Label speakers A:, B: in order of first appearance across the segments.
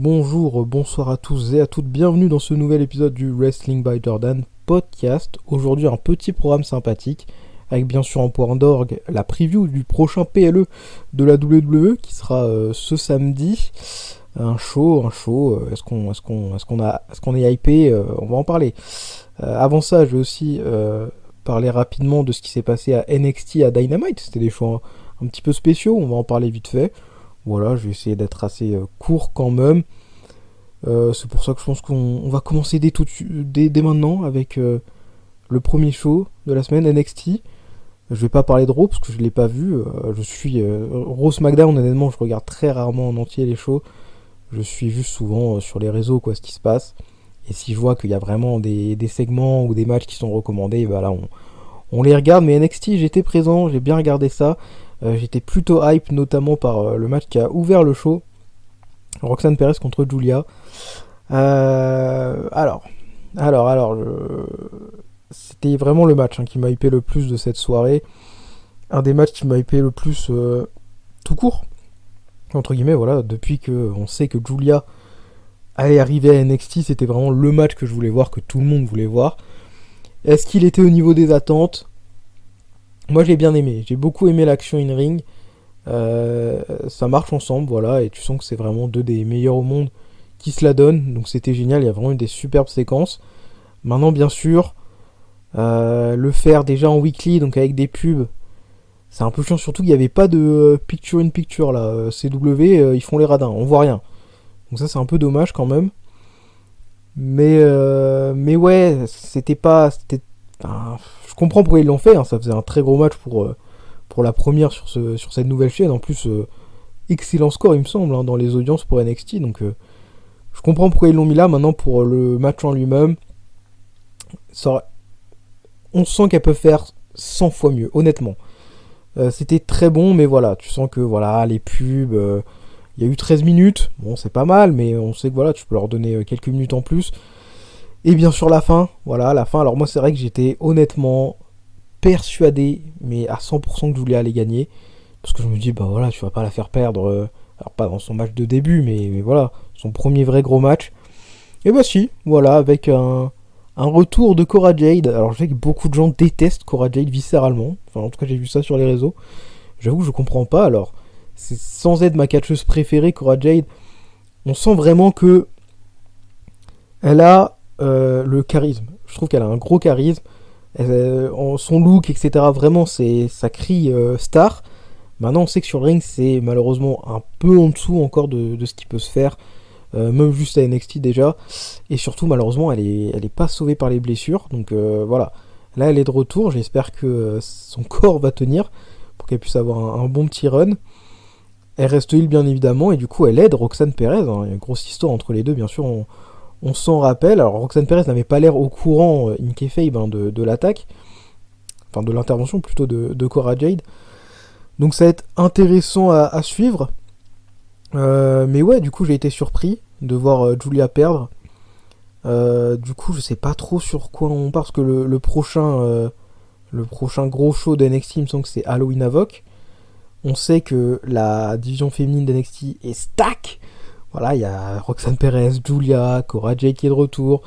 A: Bonjour, bonsoir à tous et à toutes, bienvenue dans ce nouvel épisode du Wrestling by Jordan podcast. Aujourd'hui un petit programme sympathique, avec bien sûr en point d'orgue la preview du prochain PLE de la WWE qui sera ce samedi. Un show, est-ce qu'on est hypé, on va en parler. Avant ça, je vais aussi parler rapidement de ce qui s'est passé à NXT à Dynamite, c'était des shows un petit peu spéciaux, on va en parler vite fait. Voilà, je vais essayer d'être assez court quand même. C'est pour ça que je pense qu'on va commencer dès maintenant avec le premier show de la semaine, NXT. Je vais pas parler de Raw parce que je l'ai pas vu. Je suis Raw SmackDown, honnêtement, je regarde très rarement en entier les shows. Je suis juste souvent sur les réseaux ce qui se passe. Et si je vois qu'il y a vraiment des segments ou des matchs qui sont recommandés, bah là on les regarde. Mais NXT, j'étais présent, j'ai bien regardé ça. J'étais plutôt hype, notamment par le match qui a ouvert le show. Roxanne Perez contre Julia. Alors, c'était vraiment le match qui m'a hypé le plus de cette soirée. Un des matchs qui m'a hypé le plus tout court, entre guillemets, voilà, depuis qu'on sait que Julia allait arriver à NXT, c'était vraiment le match que je voulais voir, que tout le monde voulait voir. Est-ce qu'il était au niveau des attentes ? Moi j'ai bien aimé, j'ai beaucoup aimé l'action in-ring. Ça marche ensemble, voilà, et tu sens que c'est vraiment deux des meilleurs au monde qui se la donnent, donc c'était génial, il y a vraiment eu des superbes séquences. Maintenant, bien sûr, le faire déjà en weekly, donc avec des pubs, c'est un peu chiant, surtout qu'il n'y avait pas de picture-in-picture là. CW, ils font les radins, on voit rien. Donc ça, c'est un peu dommage quand même. Mais ouais, c'était pas. Je comprends pourquoi ils l'ont fait, ça faisait un très gros match pour la première sur cette nouvelle chaîne. En plus, excellent score, il me semble, dans les audiences pour NXT. Donc, je comprends pourquoi ils l'ont mis là. Maintenant, pour le match en lui-même, on sent qu'elle peut faire 100 fois mieux, honnêtement. C'était très bon, mais voilà, tu sens que voilà, les pubs, il y a eu 13 minutes. Bon, c'est pas mal, mais on sait que voilà, tu peux leur donner quelques minutes en plus. Et bien sûr, la fin. Voilà, la fin. Alors, moi, c'est vrai que j'étais honnêtement persuadé, mais à 100% que Julia allait gagner. Parce que je me dis, bah voilà, tu vas pas la faire perdre. Alors, pas dans son match de début, mais voilà, son premier vrai gros match. Et bah, si, voilà, avec un retour de Cora Jade. Alors, je sais que beaucoup de gens détestent Cora Jade viscéralement. Enfin, en tout cas, j'ai vu ça sur les réseaux. J'avoue que je comprends pas. Alors, c'est sans être ma catcheuse préférée, Cora Jade. On sent vraiment que elle a le charisme. Je trouve qu'elle a un gros charisme. Son look, etc. Vraiment, ça crie star. Maintenant, on sait que sur le ring, c'est malheureusement un peu en dessous encore de ce qui peut se faire, même juste à NXT déjà. Et surtout, malheureusement, elle est pas sauvée par les blessures. Donc voilà, là, elle est de retour. J'espère que son corps va tenir pour qu'elle puisse avoir un bon petit run. Elle reste heal, bien évidemment, et du coup, elle aide Roxanne Perez. Il y a une grosse histoire entre les deux, bien sûr. On s'en rappelle. Alors, Roxanne Perez n'avait pas l'air au courant, in kayfabe, de l'attaque. Enfin, de l'intervention plutôt de Cora Jade. Donc ça va être intéressant à suivre. Mais ouais, du coup, j'ai été surpris de voir Julia perdre. Du coup, je sais pas trop sur quoi on part, parce que le prochain gros show de NXT, il me semble que c'est Halloween Havoc. On sait que la division féminine de NXT est stack. Voilà, il y a Roxanne Perez, Julia, Cora Jade qui est de retour,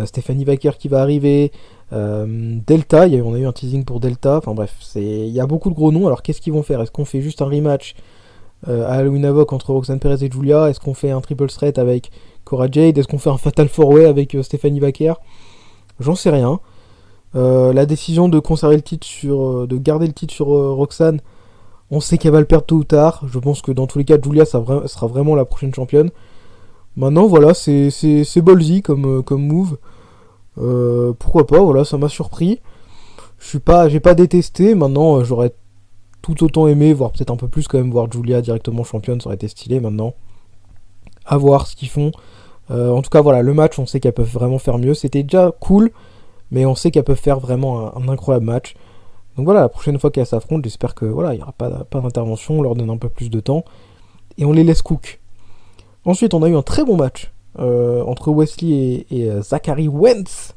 A: Stephanie Vaquer qui va arriver, Delta, on a eu un teasing pour Delta, enfin bref, il y a beaucoup de gros noms. Alors qu'est-ce qu'ils vont faire ? Est-ce qu'on fait juste un rematch à Halloween Havoc entre Roxanne Perez et Julia ? Est-ce qu'on fait un triple threat avec Cora Jade ? Est-ce qu'on fait un Fatal 4-Way avec Stephanie Vaquer ? J'en sais rien. La décision de conserver le titre de garder le titre sur Roxanne, on sait qu'elle va le perdre tôt ou tard. Je pense que dans tous les cas, Julia sera vraiment la prochaine championne. Maintenant, voilà, c'est ballsy comme move. Pourquoi pas, voilà, ça m'a surpris. J'ai pas détesté. Maintenant, j'aurais tout autant aimé, voire peut-être un peu plus quand même, voir Julia directement championne, ça aurait été stylé. Maintenant, à voir ce qu'ils font. En tout cas, voilà, le match, on sait qu'elles peuvent vraiment faire mieux. C'était déjà cool, mais on sait qu'elles peuvent faire vraiment un incroyable match. Donc voilà, la prochaine fois qu'elles s'affrontent, j'espère que voilà, il n'y aura pas d'intervention, on leur donne un peu plus de temps et on les laisse cook. Ensuite, on a eu un très bon match entre Wesley et Zachary Wentz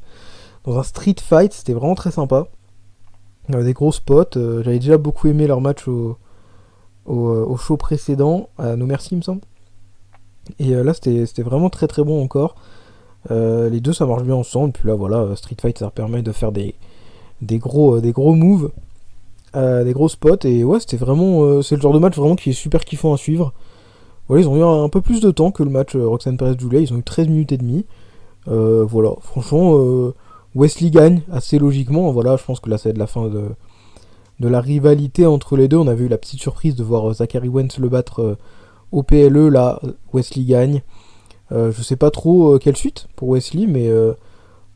A: dans un street fight, c'était vraiment très sympa. Des gros spots, j'avais déjà beaucoup aimé leur match au show précédent, à No Mercy, il me semble. Et là, c'était vraiment très très bon encore. Les deux, ça marche bien ensemble. Puis là, voilà, Street Fight, ça permet de faire des gros moves, des gros spots. Et ouais, c'était vraiment. C'est le genre de match vraiment qui est super kiffant à suivre. Voilà, ils ont eu un peu plus de temps que le match Roxanne Perez-Julia. Ils ont eu 13 minutes et demie. Voilà, franchement, Wesley gagne assez logiquement. Voilà, je pense que là, ça va être la fin de la rivalité entre les deux. On avait eu la petite surprise de voir Zachary Wentz le battre au PLE. Là, Wesley gagne. Je sais pas trop quelle suite pour Wesley, mais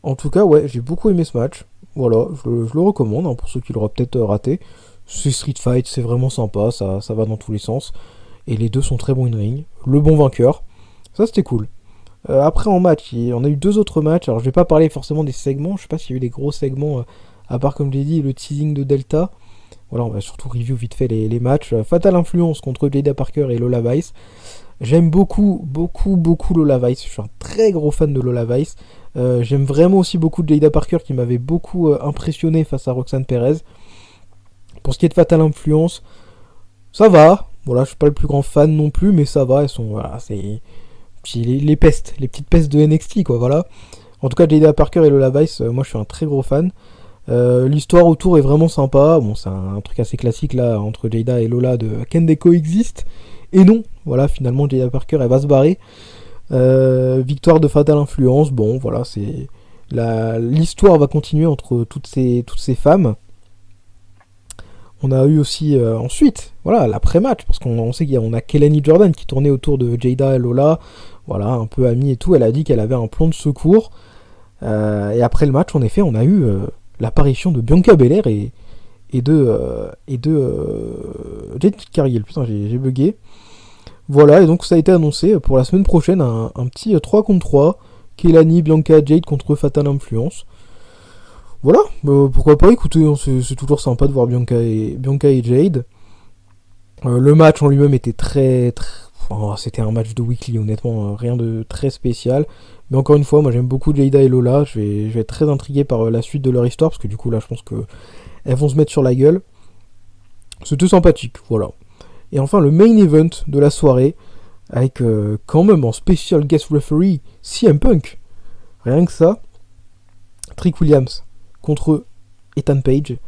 A: en tout cas, ouais, j'ai beaucoup aimé ce match. Voilà, je le recommande pour ceux qui l'auraient peut-être raté. C'est Street Fight, c'est vraiment sympa, ça va dans tous les sens. Et les deux sont très bons in-ring. Le bon vainqueur, ça c'était cool. Après en match, on a eu deux autres matchs. Alors je vais pas parler forcément des segments, je sais pas s'il y a eu des gros segments, à part comme j'ai dit, le teasing de Delta. Voilà, on va surtout review vite fait les matchs. Fatal Influence contre Jada Parker et Lola Vice. J'aime beaucoup, beaucoup, beaucoup Lola Vice. Je suis un très gros fan de Lola Vice. J'aime vraiment aussi beaucoup Jada Parker qui m'avait beaucoup impressionné face à Roxanne Perez. Pour ce qui est de Fatal Influence, ça va. Voilà, je suis pas le plus grand fan non plus, mais ça va. Elles sont, voilà, c'est les pestes, les petites pestes de NXT, quoi. Voilà. En tout cas, Jada Parker et Lola Vice, moi je suis un très gros fan. L'histoire autour est vraiment sympa. Bon, c'est un truc assez classique là entre Jada et Lola de Can They Coexist. Et non, voilà, finalement Jada Parker elle va se barrer. Victoire de Fatal Influence. Bon, voilà, c'est l'histoire va continuer entre toutes ces femmes. On a eu aussi ensuite, voilà, l'après-match, parce qu'on sait qu'on a Kelani Jordan qui tournait autour de Jada et Lola, voilà, un peu amie et tout. Elle a dit qu'elle avait un plan de secours. Et après le match, en effet, on a eu l'apparition de Bianca Belair et de Jade Cargill. Putain, j'ai bugué. Voilà, et donc ça a été annoncé pour la semaine prochaine, un petit 3 contre 3. Kelani, Bianca, Jade contre Fatal Influence. Voilà, pourquoi pas, écoutez, hein, c'est toujours sympa de voir Bianca et Jade. Le match en lui-même était très... c'était un match de weekly, honnêtement, rien de très spécial. Mais encore une fois, moi j'aime beaucoup Jada et Lola, je vais être très intrigué par la suite de leur histoire, parce que du coup là je pense que elles vont se mettre sur la gueule. C'était sympathique, voilà. Et enfin le main event de la soirée, avec quand même en special guest referee CM Punk. Rien que ça. Trick Williams contre Ethan Page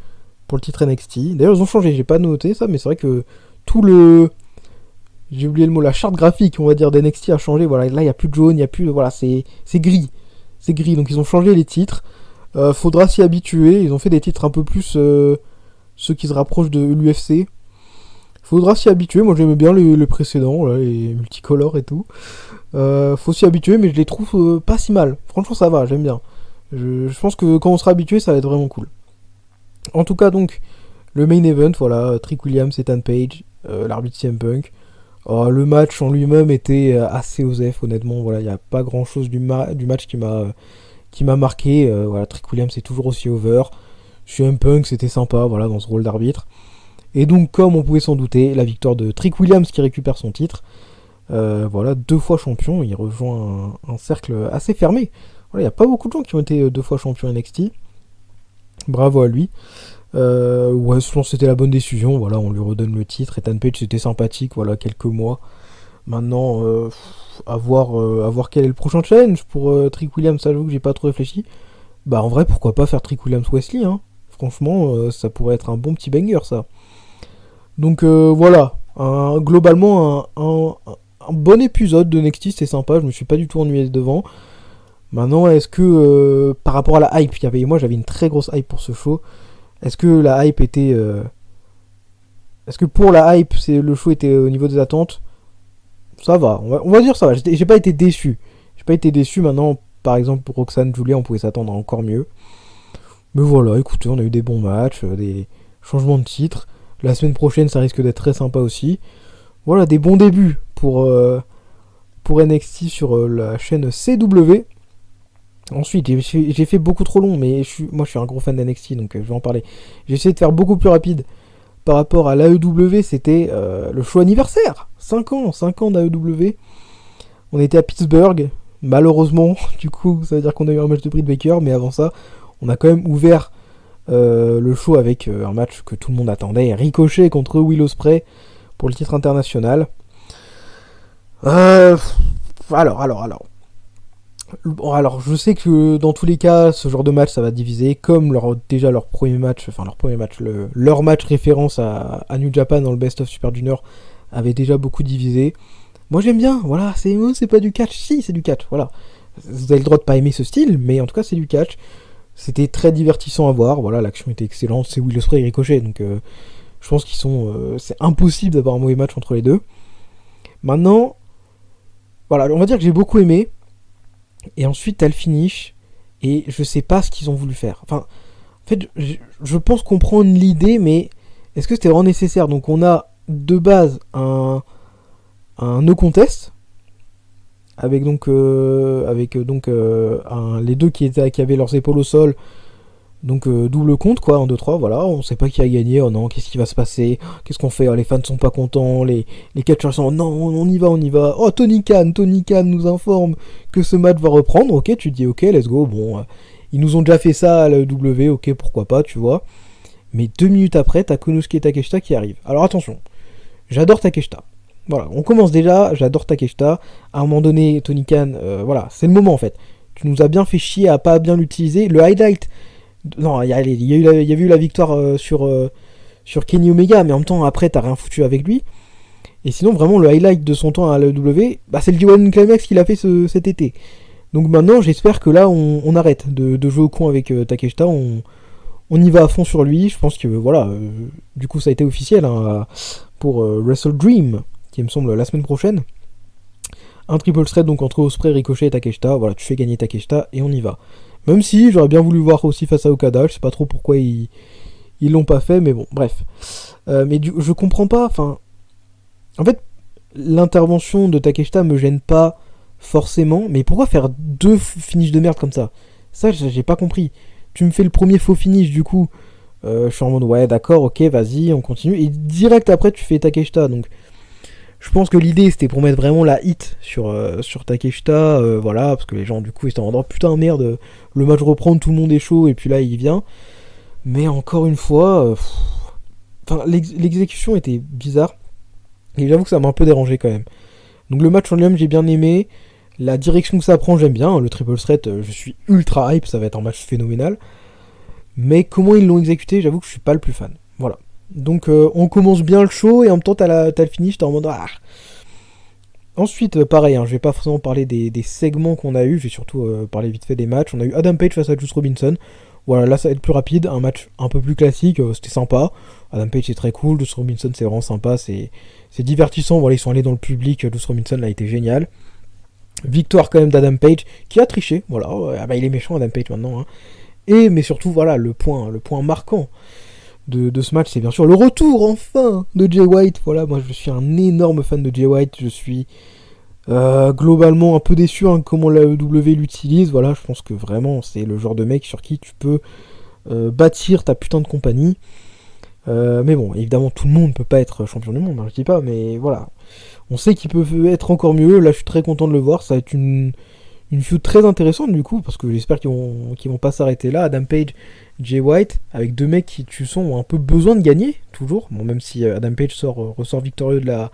A: pour le titre NXT. D'ailleurs ils ont changé, j'ai pas noté ça, mais c'est vrai que tout le... J'ai oublié le mot, la charte graphique, on va dire, d'NXT a changé. Voilà, là il n'y a plus de jaune, il n'y a plus de... Voilà, c'est gris. C'est gris, donc ils ont changé les titres. Faudra s'y habituer. Ils ont fait des titres un peu plus... ceux qui se rapprochent de l'UFC. Faudra s'y habituer. Moi j'aimais bien les précédents, là, les multicolores et tout. Faut s'y habituer, mais je les trouve pas si mal. Franchement ça va, j'aime bien. Je pense que quand on sera habitué, ça va être vraiment cool. En tout cas donc, le main event, voilà, Trick Williams, Ethan Page, l'arbitre CM Punk. Le match en lui-même était assez osef, honnêtement. Voilà, il n'y a pas grand-chose du match qui m'a marqué. Voilà, Trick Williams est toujours aussi over. CM Punk, c'était sympa, voilà, dans ce rôle d'arbitre. Et donc, comme on pouvait s'en douter, la victoire de Trick Williams qui récupère son titre. Voilà, 2 fois champion, il rejoint un cercle assez fermé. Voilà, il n'y a pas beaucoup de gens qui ont été 2 fois champion NXT. Bravo à lui. Ouais, je pense que c'était la bonne décision. Voilà, on lui redonne le titre. Ethan Page, c'était sympathique. Voilà, quelques mois. Maintenant, à voir quel est le prochain challenge pour Trick Williams. Ça, j'avoue que j'ai pas trop réfléchi. Bah, en vrai, pourquoi pas faire Trick Williams Wesley, hein. Franchement, ça pourrait être un bon petit banger, ça. Donc, voilà. Globalement, un bon épisode de NXT, c'était sympa. Je me suis pas du tout ennuyé devant. Maintenant, est-ce que, par rapport à la hype, moi j'avais une très grosse hype pour ce show. Est-ce que la hype était... Est-ce que pour la hype, le show était au niveau des attentes? Ça va, on va dire ça va. J'ai pas été déçu. J'ai pas été déçu. Maintenant, par exemple, pour Roxanne, Julia, on pouvait s'attendre à encore mieux. Mais voilà, écoutez, on a eu des bons matchs, des changements de titre. La semaine prochaine, ça risque d'être très sympa aussi. Voilà, des bons débuts pour NXT sur la chaîne CW. Ensuite, j'ai fait beaucoup trop long, mais moi je suis un gros fan d'NXT, donc je vais en parler. J'ai essayé de faire beaucoup plus rapide par rapport à l'AEW, c'était le show anniversaire. 5 ans d'AEW. On était à Pittsburgh, malheureusement, du coup, ça veut dire qu'on a eu un match de Britt Baker, mais avant ça, on a quand même ouvert le show avec un match que tout le monde attendait, Ricochet contre Will Ospreay pour le titre international. Euh, alors. Bon, alors, je sais que dans tous les cas, ce genre de match, ça va diviser, comme déjà leur premier match, leur match référence à New Japan dans le Best of Super Junior avait déjà beaucoup divisé. Moi j'aime bien, voilà, c'est pas du catch, si c'est du catch, voilà. Vous avez le droit de pas aimer ce style, mais en tout cas c'est du catch. C'était très divertissant à voir, voilà, l'action était excellente, c'est Will Ospreay et Ricochet, donc je pense c'est impossible d'avoir un mauvais match entre les deux. Maintenant, voilà, on va dire que j'ai beaucoup aimé, et ensuite t'as le finish, et je sais pas ce qu'ils ont voulu faire. Enfin, en fait, je pense comprendre l'idée, mais est-ce que c'était vraiment nécessaire? Donc on a de base un no contest, les deux qui avaient leurs épaules au sol, donc double compte quoi, 1, 2, 3, voilà, on sait pas qui a gagné, oh non, qu'est-ce qui va se passer, qu'est-ce qu'on fait, oh, les fans sont pas contents, les catchers sont, non, on y va, oh Tony Khan nous informe que ce match va reprendre, ok, tu te dis ok, let's go, bon, ils nous ont déjà fait ça à la W, ok, pourquoi pas, tu vois, mais 2 minutes après, t'as Konosuke Takeshita qui arrive. Alors attention, j'adore Takeshita. Voilà, on commence déjà, j'adore Takeshita. À un moment donné, Tony Khan, voilà, c'est le moment en fait. Tu nous as bien fait chier à pas bien l'utiliser. Le highlight, non, il y a eu la victoire sur Kenny Omega, mais en même temps, après, t'as rien foutu avec lui. Et sinon, vraiment, le highlight de son temps à l'AEW, bah, c'est le G1 Climax qu'il a fait cet été. Donc maintenant, j'espère que là, on arrête de jouer au con avec Takeshita. On y va à fond sur lui. Je pense que, voilà, du coup, ça a été officiel hein, pour Wrestle Dream, qui me semble la semaine prochaine. Un triple threat donc entre Ospreay, Ricochet et Takeshita. Voilà, tu fais gagner Takeshita et on y va. Même si j'aurais bien voulu voir aussi face à Okada, je sais pas trop pourquoi ils l'ont pas fait, mais bon, bref. Je comprends pas, enfin... En fait, l'intervention de Takeshita me gêne pas forcément, mais pourquoi faire 2 finishes de merde comme ça? Ça, j'ai pas compris. Tu me fais le premier faux finish, du coup, je suis en mode, ouais, d'accord, ok, vas-y, on continue. Et direct après, tu fais Takeshita, donc... Je pense que l'idée c'était pour mettre vraiment la hit sur Takeshita, voilà, parce que les gens du coup ils étaient en mode putain merde, le match reprend, tout le monde est chaud et puis là il vient. Mais encore une fois, l'exécution était bizarre et j'avoue que ça m'a un peu dérangé quand même. Donc le match en lui-même j'ai bien aimé, la direction que ça prend j'aime bien, le triple threat je suis ultra hype, ça va être un match phénoménal. Mais comment ils l'ont exécuté, j'avoue que je suis pas le plus fan. Voilà. Donc on commence bien le show et en même temps t'as le finish, t'es en mode ah. Ensuite, pareil, hein, je vais pas forcément parler des segments qu'on a eu, je vais surtout parler vite fait des matchs. On a eu Adam Page face à Juice Robinson. Voilà, là ça va être plus rapide, un match un peu plus classique, c'était sympa. Adam Page c'est très cool, Juice Robinson c'est vraiment sympa, c'est divertissant. Voilà, ils sont allés dans le public, Juice Robinson a été génial. Victoire quand même d'Adam Page qui a triché, voilà, il est méchant Adam Page maintenant. Hein. Mais surtout, voilà, le point marquant de ce match, c'est bien sûr le retour enfin de Jay White. Voilà, moi je suis un énorme fan de Jay White. Je suis globalement un peu déçu hein, comment la W l'utilise. Voilà, je pense que vraiment c'est le genre de mec sur qui tu peux bâtir ta putain de compagnie. Mais bon, évidemment tout le monde peut pas être champion du monde, hein, je dis pas, mais voilà. On sait qu'il peut être encore mieux. Là, je suis très content de le voir. Ça va être une feud très intéressante du coup, parce que j'espère qu'ils vont pas s'arrêter là. Adam Page, Jay White, avec 2 mecs qui, tu sens, ont un peu besoin de gagner, toujours. Bon, même si Adam Page ressort victorieux de la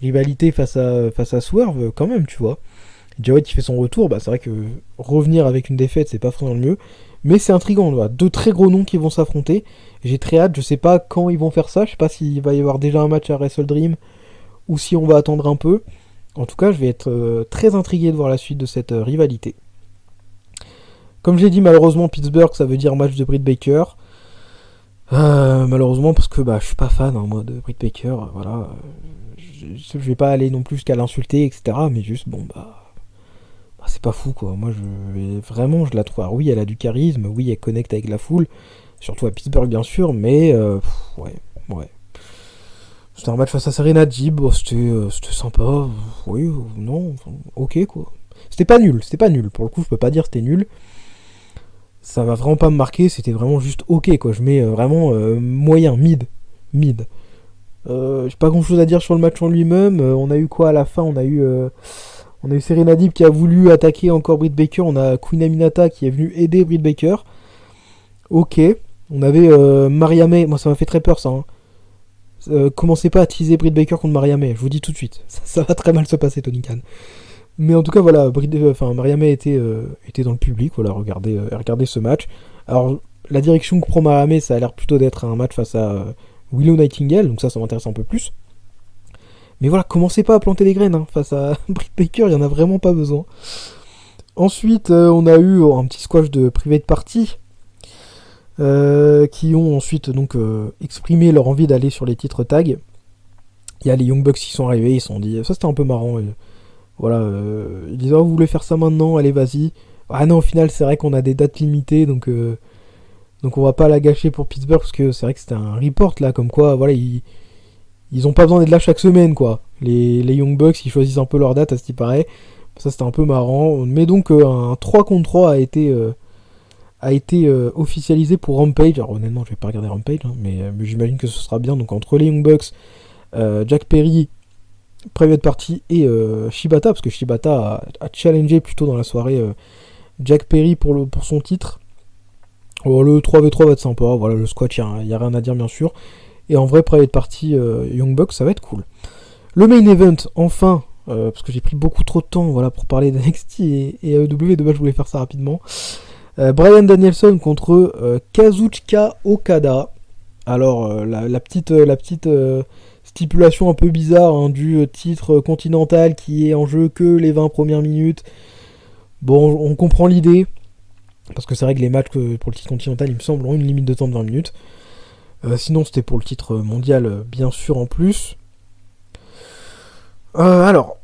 A: rivalité face à Swerve, quand même, tu vois. Jay White qui fait son retour, bah c'est vrai que revenir avec une défaite, c'est pas forcément le mieux. Mais c'est intriguant, voilà. 2 très gros noms qui vont s'affronter. J'ai très hâte, je sais pas quand ils vont faire ça, je sais pas s'il va y avoir déjà un match à Wrestle Dream, ou si on va attendre un peu. En tout cas, je vais être très intrigué de voir la suite de cette rivalité. Comme je l'ai dit, malheureusement, Pittsburgh, ça veut dire match de Britt Baker. Malheureusement, parce que je suis pas fan hein, moi, de Britt Baker. Voilà, je vais pas aller non plus jusqu'à l'insulter, etc. Mais juste, c'est pas fou, quoi. Moi, je la trouve... Alors, oui, elle a du charisme, oui, elle connecte avec la foule. Surtout à Pittsburgh, bien sûr, mais... ouais. C'était un match face à Serena Deeb, c'était sympa, oui, non, ok quoi. C'était pas nul, pour le coup je peux pas dire c'était nul. Ça va vraiment pas me marquer, c'était vraiment juste ok quoi, je mets vraiment moyen, mid. J'ai pas grand chose à dire sur le match en lui-même, on a eu quoi à la fin, on a eu Serena Deeb qui a voulu attaquer encore Britt Baker, on a Queen Aminata qui est venue aider Britt Baker. Ok, on avait Maria May, moi ça m'a fait très peur ça, hein. commencez pas à teaser Britt Baker contre Maria May, je vous dis tout de suite. Ça va très mal se passer, Tony Khan. Mais en tout cas, voilà, Maria May était dans le public, voilà, regardez ce match. Alors, la direction que prend Maria May, ça a l'air plutôt d'être un match face à Willow Nightingale, donc ça m'intéresse un peu plus. Mais voilà, commencez pas à planter les graines, hein, face à Britt Baker, il y en a vraiment pas besoin. Ensuite, on a eu un petit squash de Private Party, qui ont ensuite donc exprimé leur envie d'aller sur les titres tag. Il y a les Young Bucks qui sont arrivés, ils se sont dit, ça c'était un peu marrant, voilà, ils disaient, oh, vous voulez faire ça maintenant, allez vas-y. Ah non, au final c'est vrai qu'on a des dates limitées, donc on va pas la gâcher pour Pittsburgh, parce que c'est vrai que c'était un report là, comme quoi, voilà, ils ont pas besoin d'être là chaque semaine, quoi. Les Young Bucks, ils choisissent un peu leur date, à ce qui paraît. Ça c'était un peu marrant, mais donc un 3 contre 3 a été officialisé pour Rampage. Alors honnêtement, je vais pas regarder Rampage, hein, mais j'imagine que ce sera bien. Donc entre les Young Bucks, Jack Perry, Private Party et Shibata, parce que Shibata a challengé plutôt dans la soirée Jack Perry pour son titre. Oh, le 3v3 va être sympa, voilà, le squat, il n'y a rien à dire bien sûr. Et en vrai, Private Party, Young Bucks, ça va être cool. Le main event, enfin, parce que j'ai pris beaucoup trop de temps, voilà, pour parler d'NXT et AEW, de base je voulais faire ça rapidement. Bryan Danielson contre Kazuchika Okada. Alors, la petite stipulation un peu bizarre, hein, du titre continental qui est en jeu que les 20 premières minutes. Bon, on comprend l'idée, parce que c'est vrai que les matchs pour le titre continental, il me semble, ont une limite de temps de 20 minutes. Sinon, c'était pour le titre mondial, bien sûr, en plus. Alors,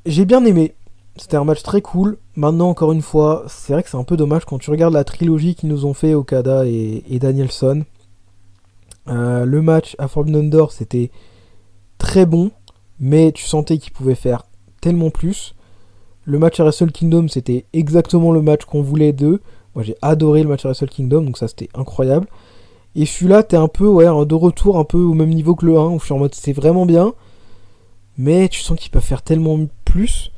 A: j'ai bien aimé. C'était un match très cool. Maintenant, encore une fois, c'est vrai que c'est un peu dommage quand tu regardes la trilogie qu'ils nous ont fait, Okada et Danielson. Le match à Forbidden Door, c'était très bon, mais tu sentais qu'ils pouvaient faire tellement plus. Le match à Wrestle Kingdom, c'était exactement le match qu'on voulait d'eux. Moi, j'ai adoré le match à Wrestle Kingdom, donc ça, c'était incroyable. Et celui-là, t'es un peu, de retour, un peu au même niveau que le 1, où je suis en mode, c'est vraiment bien, mais tu sens qu'ils peuvent faire tellement plus.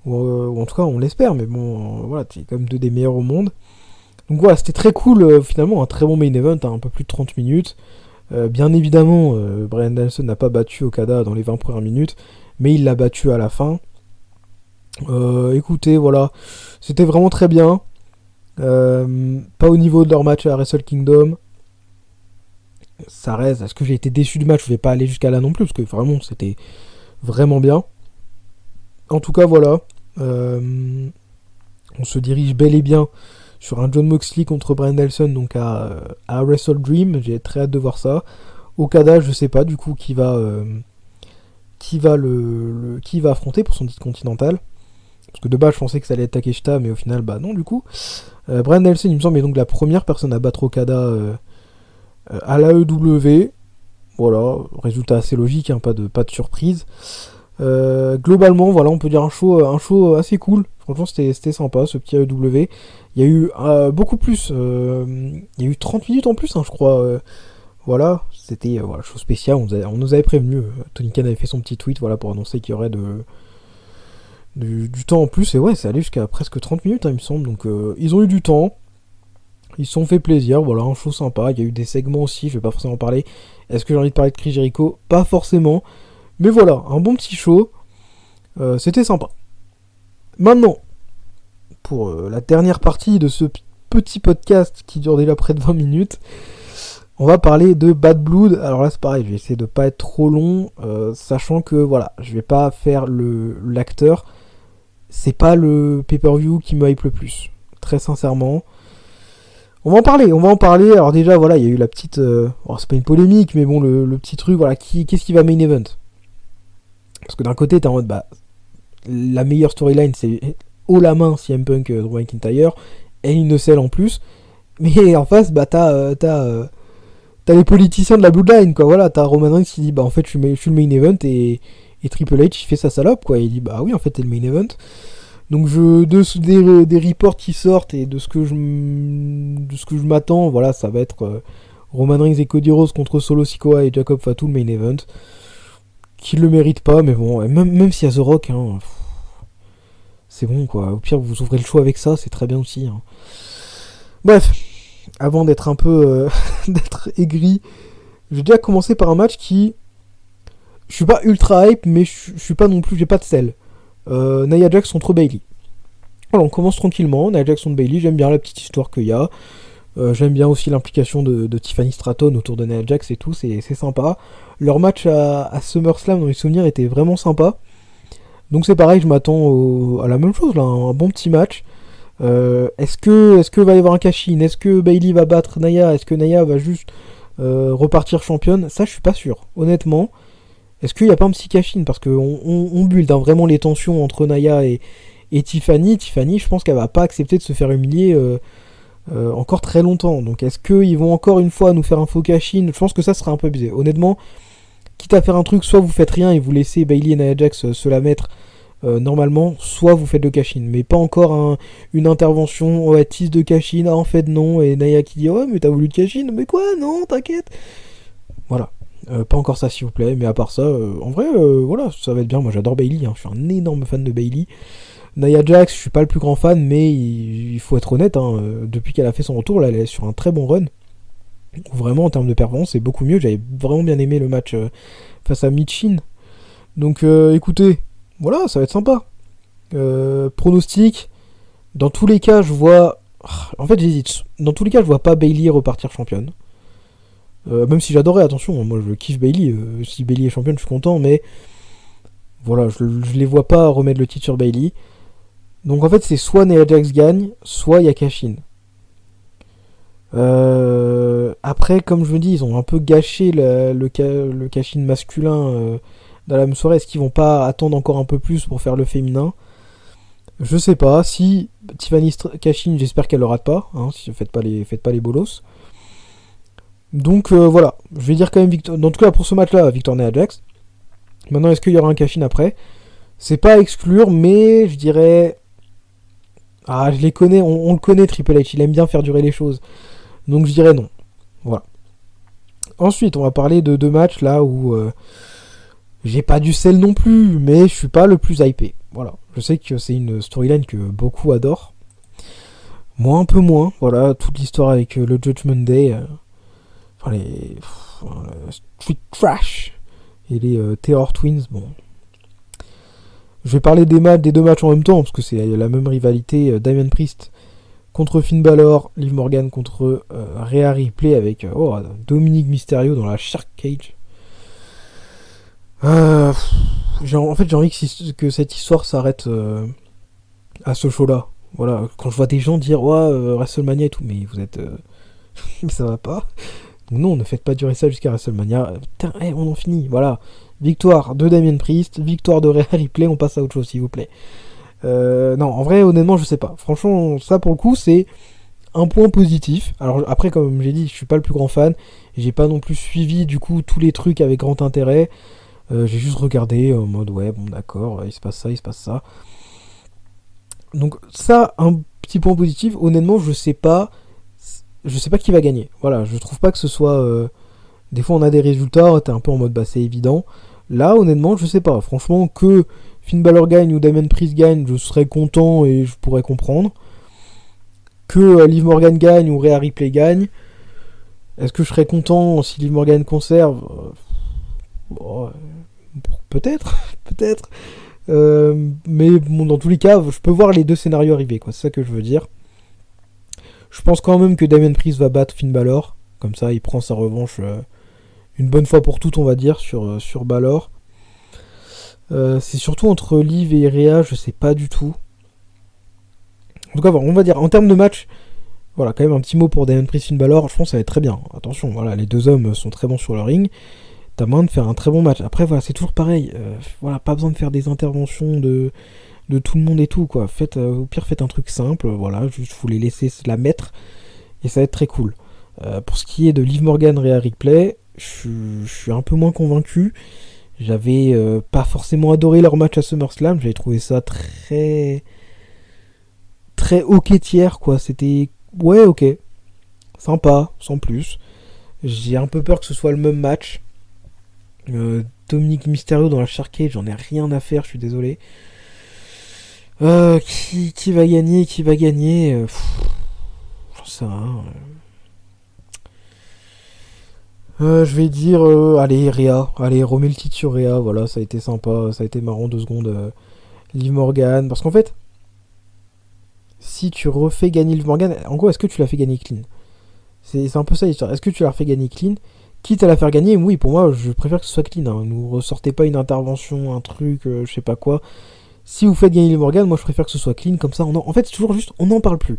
A: Ou en tout cas on l'espère, mais bon, voilà, c'est quand même deux des meilleurs au monde. Donc voilà, c'était très cool, finalement, un très bon main event, hein, un peu plus de 30 minutes. Bien évidemment, Bryan Danielson n'a pas battu Okada dans les 20 premières minutes, mais il l'a battu à la fin. Écoutez, voilà, c'était vraiment très bien. Pas au niveau de leur match à Wrestle Kingdom. Ça reste, est-ce que j'ai été déçu du match? Je vais pas aller jusqu'à là non plus, parce que vraiment, c'était vraiment bien. En tout cas, voilà. On se dirige bel et bien sur un Jon Moxley contre Bryan Danielson, donc à Wrestle Dream. J'ai très hâte de voir ça. Okada, je sais pas du coup qui va affronter pour son titre continental. Parce que de base, je pensais que ça allait être Takeshita, mais au final, bah non, du coup. Bryan Danielson, il me semble, est donc la première personne à battre Okada à l'AEW. Voilà, résultat assez logique, hein, pas de surprise. Globalement, voilà, on peut dire un show assez cool. Franchement, c'était sympa, ce petit AEW. Il y a eu beaucoup plus. Il y a eu 30 minutes en plus, hein, je crois. Voilà, c'était chose spéciale. On nous avait prévenu. Tony Khan avait fait son petit tweet, voilà, pour annoncer qu'il y aurait du temps en plus. Et ouais, c'est allé jusqu'à presque 30 minutes, hein, il me semble. Donc, ils ont eu du temps. Ils se sont fait plaisir. Voilà, un show sympa. Il y a eu des segments aussi. Je vais pas forcément en parler. Est-ce que j'ai envie de parler de Chris Jericho? Pas forcément. Mais voilà, un bon petit show. C'était sympa. Maintenant, pour la dernière partie de ce petit podcast qui dure déjà près de 20 minutes, on va parler de Bad Blood. Alors là, c'est pareil, je vais essayer de pas être trop long, sachant que voilà, je vais pas faire l'acteur. C'est pas le pay-per-view qui me hype le plus, très sincèrement. On va en parler. Alors déjà, voilà, il y a eu la petite... c'est pas une polémique, mais bon, le petit truc, voilà, qu'est-ce qui va main event? Parce que d'un côté, t'es en mode, bah, la meilleure storyline, c'est haut la main CM Punk, Drew McIntyre, et une nocelle en plus. Mais en face, bah, t'as les politiciens de la Bloodline, quoi. Voilà, t'as Roman Reigns qui dit, bah, en fait, je suis le main event, et Triple H, il fait sa salope, quoi. Il dit, bah oui, en fait, t'es le main event. Donc, des reports qui sortent, et de ce que je m'attends, voilà, ça va être Roman Reigns et Cody Rhodes contre Solo Sikoa et Jacob Fatu, le main event. Qui le mérite pas, mais bon, même s'il y a The Rock, hein, c'est bon, quoi. Au pire, vous ouvrez le show avec ça, c'est très bien aussi. Hein. Bref, avant d'être un peu d'être aigri, Je vais déjà commencer par un match qui... Je suis pas ultra hype, mais je suis pas non plus... J'ai pas de sel. Nia Jax contre Bayley. Alors on commence tranquillement, Nia Jax contre Bayley, j'aime bien la petite histoire qu'il y a. J'aime bien aussi l'implication de Tiffany Stratton autour de Nia Jax et tout, c'est sympa. Leur match à SummerSlam, dans les souvenirs, était vraiment sympa. Donc c'est pareil, je m'attends à la même chose, là, un bon petit match. Est-ce que va y avoir un cash-in? Est-ce que Bayley va battre Nia? Est-ce que Nia va juste repartir championne? Ça, je suis pas sûr, honnêtement. Est-ce qu'il n'y a pas un petit cash-in? Parce qu'on build vraiment les tensions entre Nia et Tiffany. Tiffany, je pense qu'elle va pas accepter de se faire humilier encore très longtemps. Donc est-ce qu'ils vont encore une fois nous faire un faux cash-in? Je pense que ça sera un peu abusé. Honnêtement, quitte à faire un truc, soit vous faites rien et vous laissez Bayley et Nia Jax se la mettre normalement, soit vous faites le cash-in. Mais pas encore une intervention, tease de cash-in, en fait non, et Nia qui dit ouais mais t'as voulu de cash-in, mais quoi, non, t'inquiète. Voilà. Pas encore ça s'il vous plaît, mais à part ça, en vrai, voilà, ça va être bien. Moi j'adore Bayley, hein. Je suis un énorme fan de Bayley. Nia Jax, je suis pas le plus grand fan, mais il faut être honnête, hein, depuis qu'elle a fait son retour, là, elle est sur un très bon run. Vraiment, en termes de performance, c'est beaucoup mieux. J'avais vraiment bien aimé le match face à Michin. Donc, écoutez, voilà, ça va être sympa. Pronostic, dans tous les cas, je vois... En fait, j'hésite. Dans tous les cas, je vois pas Bayley repartir championne. Même si j'adorais, attention, moi je kiffe Bayley. Si Bayley est championne, je suis content, mais... Voilà, je les vois pas remettre le titre sur Bayley. Donc en fait, c'est soit Nia Jax gagne, soit il y a cash-in. Après, comme je me dis, ils ont un peu gâché le cash-in masculin dans la même soirée. Est-ce qu'ils vont pas attendre encore un peu plus pour faire le féminin? Je sais pas. Si Tiffany cash-in, j'espère qu'elle le rate pas. Hein, si faites pas les bolos. Donc voilà, je vais dire quand même victoire. En tout cas, pour ce match-là, victoire Nia Jax. Maintenant, est-ce qu'il y aura un cash-in après? C'est pas à exclure, mais je dirais... Ah, je les connais, on le connaît, Triple H, il aime bien faire durer les choses. Donc je dirais non. Voilà. Ensuite, on va parler de deux matchs là où j'ai pas du sel non plus, mais je suis pas le plus hypé. Voilà. Je sais que c'est une storyline que beaucoup adorent. Moi, un peu moins. Voilà, toute l'histoire avec le Judgment Day. Enfin, les Street Trash et les Terror Twins. Bon. Je vais parler des deux matchs en même temps, parce que c'est la même rivalité. Damian Priest contre Finn Balor, Liv Morgan contre Rhea Ripley avec Dominic Mysterio dans la Shark Cage. En fait, j'ai envie que cette histoire s'arrête à ce show-là. Voilà, quand je vois des gens dire WrestleMania et tout, mais vous êtes... mais ça va pas. Donc non, ne faites pas durer ça jusqu'à WrestleMania. Putain, on en finit, voilà. Victoire de Damian Priest, victoire de Rhea Ripley, on passe à autre chose s'il vous plaît. Non, en vrai, honnêtement, je sais pas. Franchement, ça pour le coup, c'est un point positif. Alors après, comme j'ai dit, je suis pas le plus grand fan. J'ai pas non plus suivi du coup tous les trucs avec grand intérêt. J'ai juste regardé en mode ouais, bon d'accord, il se passe ça, il se passe ça. Donc ça, un petit point positif. Honnêtement, je sais pas qui va gagner. Voilà, je trouve pas que ce soit... Des fois, on a des résultats, t'es un peu en mode bah c'est évident. Là, honnêtement, je sais pas. Franchement, que Finn Balor gagne ou Damian Priest gagne, je serais content et je pourrais comprendre. Que Liv Morgan gagne ou Rhea Ripley gagne, est-ce que je serais content si Liv Morgan conserve? Peut-être, peut-être. Mais bon, dans tous les cas, je peux voir les deux scénarios arriver, quoi. C'est ça que je veux dire. Je pense quand même que Damian Priest va battre Finn Balor. Comme ça, il prend sa revanche une bonne fois pour toutes, on va dire, sur Balor. C'est surtout entre Liv et Rhea, je sais pas du tout. En tout cas, on va dire, en termes de match, voilà, quand même un petit mot pour Damian Priest, Finn Balor, je pense que ça va être très bien. Attention, voilà, les deux hommes sont très bons sur le ring. T'as moyen de faire un très bon match. Après, voilà, c'est toujours pareil. Voilà, pas besoin de faire des interventions de tout le monde et tout, quoi. Au pire, faites un truc simple, voilà, juste vous les laissez la mettre, et ça va être très cool. Pour ce qui est de Liv Morgan, Rhea Ripley, je suis un peu moins convaincu. J'avais pas forcément adoré leur match à SummerSlam, j'avais trouvé ça très très ok tiers, quoi. C'était ouais, ok, sympa, sans plus. J'ai un peu peur que ce soit le même match. Dominic Mysterio dans la Shark Cage, j'en ai rien à faire, je suis désolé. Qui va gagner, j'en sais rien. Je vais dire, allez, Rhea. Allez, remets le titre sur Rhea. Voilà, ça a été sympa, ça a été marrant 2 secondes. Liv Morgan. Parce qu'en fait, si tu refais gagner Liv Morgan, en gros, est-ce que tu l'as fait gagner clean? C'est un peu ça l'histoire. Est-ce que tu l'as refait gagner clean? Quitte à la faire gagner, oui, pour moi, je préfère que ce soit clean. Hein. Nous ressortez pas une intervention, un truc, je sais pas quoi. Si vous faites gagner Liv Morgan, moi je préfère que ce soit clean, comme ça, en fait, c'est toujours juste, on n'en parle plus.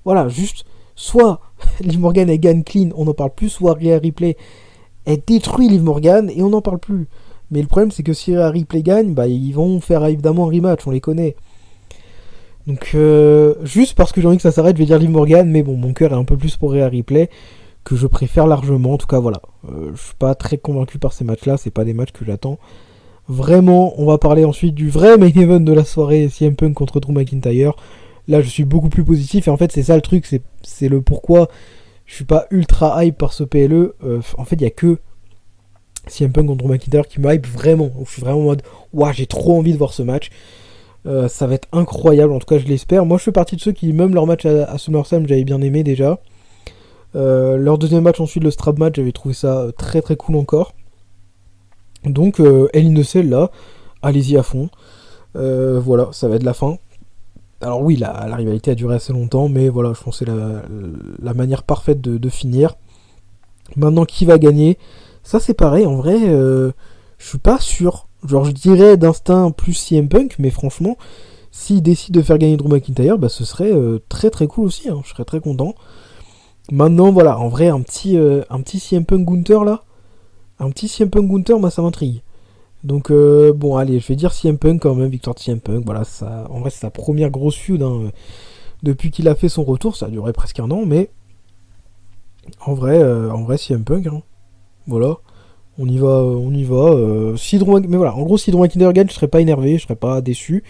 A: Voilà, juste, soit Liv Morgan elle gagne clean, on n'en parle plus, soit Rhea Ripley elle détruit Liv Morgan et on n'en parle plus. Mais le problème, c'est que si Rhea Ripley gagne, bah ils vont faire évidemment un rematch, on les connaît. Donc, juste parce que j'ai envie que ça s'arrête, je vais dire Liv Morgan, mais bon, mon cœur est un peu plus pour Rhea Ripley, que je préfère largement, en tout cas, voilà. Je suis pas très convaincu par ces matchs-là, c'est pas des matchs que j'attends. Vraiment, on va parler ensuite du vrai main event de la soirée, CM Punk contre Drew McIntyre. Là, je suis beaucoup plus positif, et en fait, c'est ça le truc, c'est le pourquoi je suis pas ultra hype par ce PLE. En fait, il y a que CM Punk contre Drew McIntyre qui me hype vraiment. Je suis vraiment en mode, waouh, j'ai trop envie de voir ce match. Ça va être incroyable, en tout cas je l'espère. Moi je fais partie de ceux qui, même leur match à SummerSlam, j'avais bien aimé déjà. Leur deuxième match ensuite, le strap match, j'avais trouvé ça très très cool encore. Donc Hell in a Cell là, allez-y à fond. Voilà, ça va être la fin. Alors oui, la rivalité a duré assez longtemps, mais voilà, je pense que c'est la manière parfaite de finir. Maintenant, qui va gagner? Ça c'est pareil, en vrai, je suis pas sûr. Genre je dirais d'instinct plus CM Punk, mais franchement, s'il décide de faire gagner Drew McIntyre, bah ce serait très très cool aussi, hein. Je serais très content. Maintenant voilà, en vrai un petit CM Punk Gunther là, un petit CM Punk Gunther, moi ça m'intrigue. Donc bon allez, je vais dire CM Punk quand même, victoire de CM Punk, voilà, ça, en vrai c'est sa première grosse feud, hein, depuis qu'il a fait son retour, ça a duré presque un an, mais en vrai CM Punk, hein, voilà. On y va, on y va. Mais voilà, en gros, si Drew McIntyre gagne, je serais pas énervé, je serais pas déçu.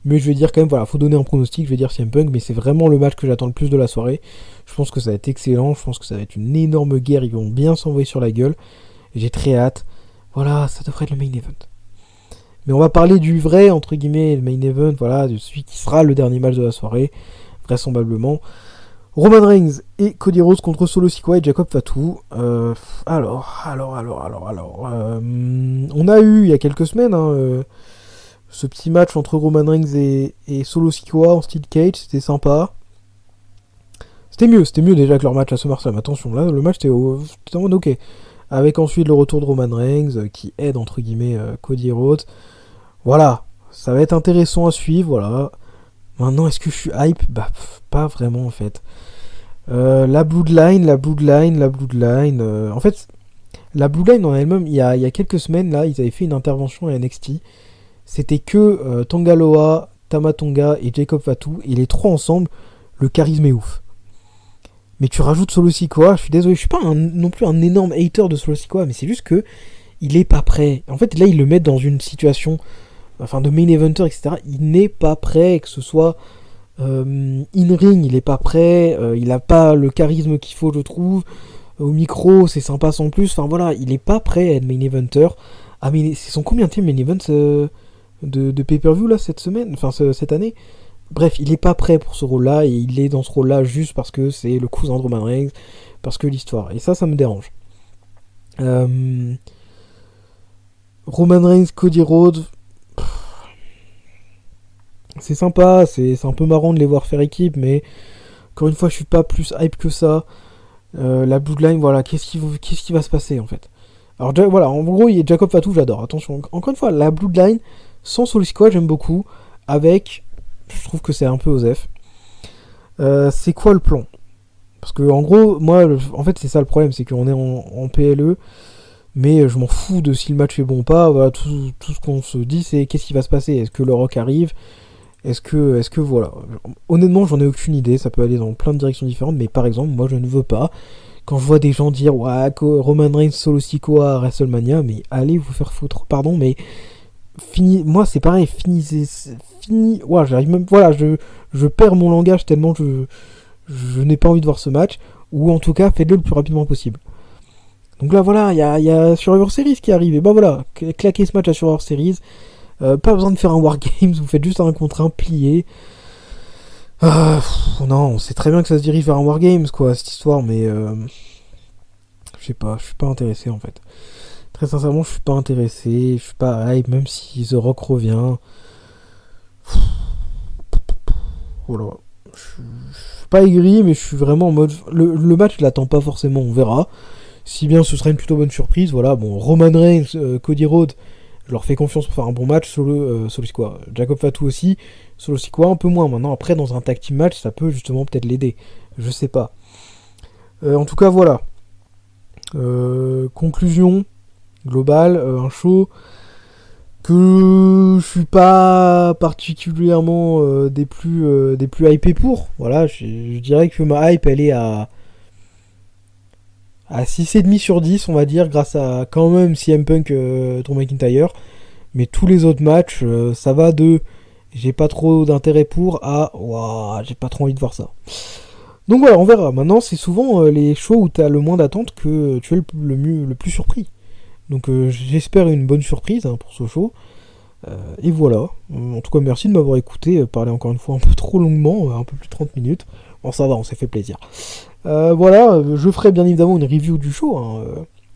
A: Mais je vais dire quand même, voilà, faut donner un pronostic, je vais dire CM Punk, mais c'est vraiment le match que j'attends le plus de la soirée. Je pense que ça va être excellent, je pense que ça va être une énorme guerre, ils vont bien s'envoyer sur la gueule. J'ai très hâte. Voilà, ça devrait être le main event. Mais on va parler du vrai, entre guillemets, le main event, voilà, de celui qui sera le dernier match de la soirée, vraisemblablement. Roman Reigns et Cody Rhodes contre Solo Sikoa et Jacob Fatu. Alors. On a eu il y a quelques semaines ce petit match entre Roman Reigns et Solo Sikoa en Steel Cage, c'était sympa. C'était mieux déjà que leur match à SummerSlam. Attention, là le match était en mode ok. Avec ensuite le retour de Roman Reigns qui aide entre guillemets Cody Rhodes. Voilà, ça va être intéressant à suivre, voilà. Maintenant, est-ce que je suis hype? Bah, pas vraiment en fait. La Bloodline. En fait, la Bloodline en elle-même, il y a quelques semaines, là, ils avaient fait une intervention à NXT. C'était que Tonga Loa, Tama Tonga et Jacob Fatu, et les trois ensemble, le charisme est ouf. Mais tu rajoutes Solo Sikoa, je suis désolé, je suis pas non plus un énorme hater de Solo Sikoa, mais c'est juste que il est pas prêt. En fait, là, ils le mettent dans une situation, enfin, de main eventer, etc. Il n'est pas prêt, que ce soit in-ring, il est pas prêt, il a pas le charisme qu'il faut, je trouve. Au micro, c'est sympa sans plus. Enfin voilà, il est pas prêt à être main eventer. Ah, mais c'est son combien de main events de pay-per-view là cette semaine, enfin cette année. Bref, il est pas prêt pour ce rôle-là et il est dans ce rôle-là juste parce que c'est le cousin de Roman Reigns, parce que l'histoire. Et ça me dérange. Roman Reigns, Cody Rhodes. C'est sympa, c'est un peu marrant de les voir faire équipe, mais encore une fois, je suis pas plus hype que ça. La Bloodline, voilà, qu'est-ce qui va se passer en fait? Alors voilà, en gros, il y a Jacob Fatu, j'adore. Attention, encore une fois, la Bloodline, sans Solo Sikoa, j'aime beaucoup. Avec, je trouve que c'est un peu osef. C'est quoi le plan? Parce que en gros, moi, en fait, c'est ça le problème, c'est qu'on est en PLE, mais je m'en fous de si le match est bon ou pas. Voilà, tout ce qu'on se dit, c'est qu'est-ce qui va se passer? Est-ce que le Rock arrive? Est-ce que voilà. Honnêtement, j'en ai aucune idée, ça peut aller dans plein de directions différentes, mais par exemple, moi je ne veux pas. Quand je vois des gens dire ouais, Roman Reigns Solo Sikoa à WrestleMania, mais allez vous faire foutre, pardon, mais fini. Moi c'est pareil, fini. Ouais, j'arrive même. Voilà, je perds mon langage tellement je n'ai pas envie de voir ce match, ou en tout cas, faites-le le plus rapidement possible. Donc là, voilà, il y a Survivor Series qui arrive, et bah voilà, claquez ce match à Survivor Series. Pas besoin de faire un Wargames, vous faites juste un contre un plié. Non, on sait très bien que ça se dirige vers un Wargames, quoi, cette histoire, mais je sais pas, je suis pas intéressé en fait. Très sincèrement, je suis pas intéressé, je suis pas hype, même si The Rock revient. Voilà. Je suis pas aigri, mais je suis vraiment en mode. Le match, je l'attends pas forcément, on verra. Si bien ce sera une plutôt bonne surprise, voilà. Bon, Roman Reigns, Cody Rhodes, je leur fais confiance pour faire un bon match. Solo Sikoa. Jacob Fatu aussi. Solo Sikoa un peu moins. Maintenant, après, dans un tag team match, ça peut justement peut-être l'aider. Je sais pas. En tout cas, voilà. Conclusion globale, un show que je suis pas particulièrement des plus hypés pour. Voilà, je dirais que ma hype elle est à 6,5 sur 10 on va dire, grâce à quand même CM Punk, Drew McIntyre. Mais tous les autres matchs, ça va de j'ai pas trop d'intérêt pour à waouh, j'ai pas trop envie de voir ça. Donc voilà, on verra. Maintenant, c'est souvent les shows où t'as le moins d'attente que tu es le plus surpris. Donc j'espère une bonne surprise pour ce show. Et voilà. En tout cas, merci de m'avoir écouté parler encore une fois un peu trop longuement, un peu plus de 30 minutes. Bon, ça va, on s'est fait plaisir. Voilà, je ferai bien évidemment une review du show.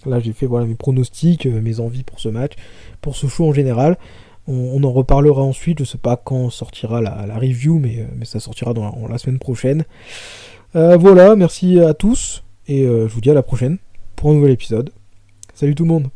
A: Là, j'ai fait voilà, mes pronostics, mes envies pour ce match, pour ce show en général. On en reparlera ensuite. Je sais pas quand sortira la review, mais ça sortira dans la semaine prochaine. Voilà, merci à tous. Et je vous dis à la prochaine pour un nouvel épisode. Salut tout le monde.